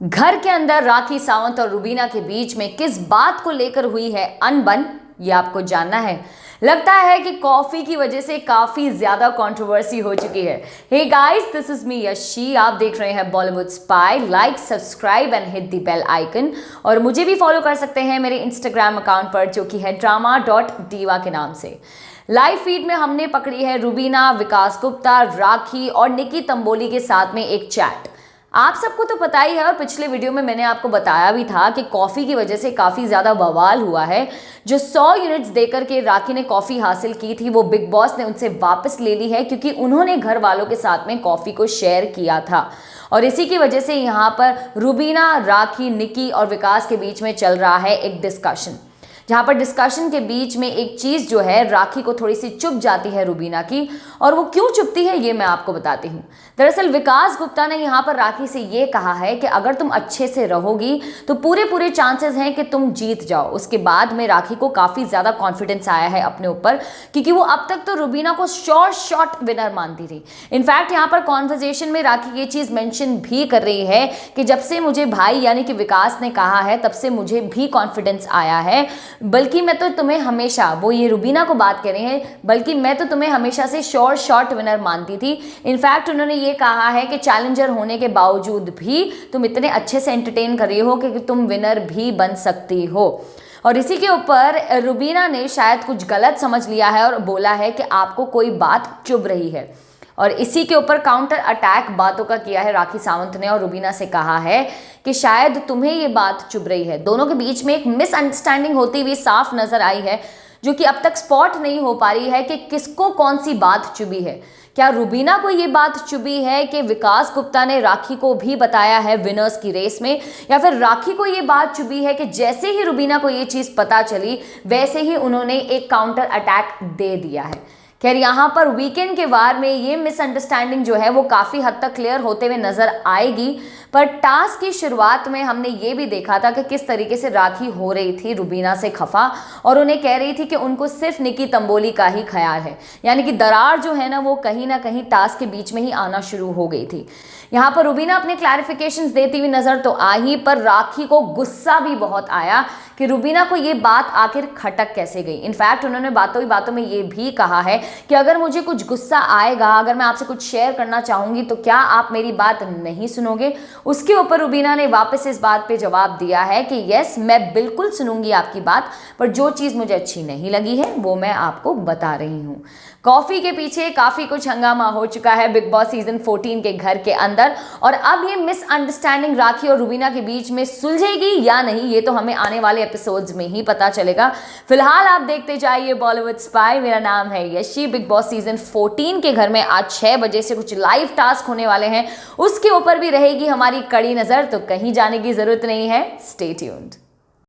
घर के अंदर राखी सावंत और रुबीना के बीच में किस बात को लेकर हुई है अनबन, ये आपको जानना है। लगता है कि कॉफी की वजह से काफी ज्यादा कंट्रोवर्सी हो चुकी है। Hey guys, this is me Yashi. आप देख रहे हैं Bollywood spy. Like, subscribe and hit the bell icon. और मुझे भी फॉलो कर सकते हैं मेरे इंस्टाग्राम अकाउंट पर, जो कि है drama.diva के नाम से। लाइव फीड में हमने पकड़ी है रुबीना, विकास गुप्ता, राखी और निकी तंबोली के साथ में एक चैट। आप सबको तो पता ही है, और पिछले वीडियो में मैंने आपको बताया भी था कि कॉफ़ी की वजह से काफ़ी ज़्यादा बवाल हुआ है। जो 100 यूनिट्स देकर के राखी ने कॉफ़ी हासिल की थी, वो बिग बॉस ने उनसे वापस ले ली है, क्योंकि उन्होंने घर वालों के साथ में कॉफ़ी को शेयर किया था। और इसी की वजह से यहाँ पर रुबीना, राखी, निकी और विकास के बीच में चल रहा है एक डिस्कशन, जहाँ पर डिस्कशन के बीच में एक चीज़ जो है राखी को थोड़ी सी चुभ जाती है रुबीना की। और वो क्यों चुभती है ये मैं आपको बताती हूँ। दरअसल विकास गुप्ता ने यहाँ पर राखी से ये कहा है कि अगर तुम अच्छे से रहोगी तो पूरे चांसेस हैं कि तुम जीत जाओ। उसके बाद में राखी को काफ़ी ज़्यादा कॉन्फिडेंस आया है अपने ऊपर, क्योंकि वो अब तक तो रुबीना को शॉट विनर मानती थी। इनफैक्ट यहाँ पर कॉन्वर्जेशन में राखी ये चीज़ मेंशन भी कर रही है कि जब से मुझे भाई यानी कि विकास ने कहा है, तब से मुझे भी कॉन्फिडेंस आया है। बल्कि मैं तो तुम्हें हमेशा, वो ये रुबीना को बात कर रहे हैं, बल्कि मैं तो तुम्हें हमेशा से शॉट विनर मानती थी। इनफैक्ट उन्होंने ये कहा है कि चैलेंजर होने के बावजूद भी तुम इतने अच्छे से एंटरटेन कर रही हो कि तुम विनर भी बन सकती हो। और इसी के ऊपर रुबीना ने शायद कुछ गलत समझ लिया है और बोला है कि आपको कोई बात चुभ रही है। और इसी के ऊपर काउंटर अटैक बातों का किया है राखी सावंत ने, और रुबीना से कहा है कि शायद तुम्हें ये बात चुभ रही है। दोनों के बीच में एक मिसअंडरस्टैंडिंग होती हुई साफ नजर आई है, जो कि अब तक स्पॉट नहीं हो पा रही है कि किसको कौन सी बात चुभी है। क्या रुबीना को ये बात चुभी है कि विकास गुप्ता ने राखी को भी बताया है विनर्स की रेस में, या फिर राखी को ये बात चुभी है कि जैसे ही रुबीना को ये चीज़ पता चली वैसे ही उन्होंने एक काउंटर अटैक दे दिया है। खैर, यहाँ पर वीकेंड के वार में ये मिसअंडरस्टैंडिंग जो है वो काफ़ी हद तक क्लियर होते हुए नजर आएगी। पर टास्क की शुरुआत में हमने ये भी देखा था कि किस तरीके से राखी हो रही थी रुबीना से खफा, और उन्हें कह रही थी कि उनको सिर्फ निकी तंबोली का ही ख्याल है। यानी कि दरार जो है ना कहीं टास्क के बीच में ही आना शुरू हो गई थी। यहाँ पर रुबीना अपने क्लैरिफिकेशंस देती हुई नजर तो आ ही, पर राखी को गुस्सा भी बहुत आया कि रुबीना को ये बात आखिर खटक कैसे गई। इनफैक्ट उन्होंने बातों ही बातों में ये भी कहा है कि अगर मुझे कुछ गुस्सा आएगा, अगर मैं आपसे कुछ शेयर करना चाहूंगी तो क्या आप मेरी बात नहीं सुनोगे। उसके ऊपर रुबीना ने वापस इस बात पे जवाब दिया है कि यस, मैं बिल्कुल सुनूंगी आपकी बात, पर जो चीज़ मुझे अच्छी नहीं लगी है वो मैं आपको बता रही हूँ। कॉफ़ी के पीछे काफ़ी कुछ हंगामा हो चुका है बिग बॉस सीजन 14 के घर के अंदर, और अब ये मिसअंडरस्टैंडिंग राखी और रुबीना के बीच में सुलझेगी या नहीं, ये तो हमें आने वाले एपिसोड्स में ही पता चलेगा। फिलहाल आप देखते जाइए बॉलीवुड स्पाई। मेरा नाम है यशी। बिग बॉस सीजन 14 के घर में आज 6 बजे से कुछ लाइव टास्क होने वाले हैं, उसके ऊपर भी रहेगी हमारी कड़ी नज़र, तो कहीं जाने की ज़रूरत नहीं है। Stay tuned.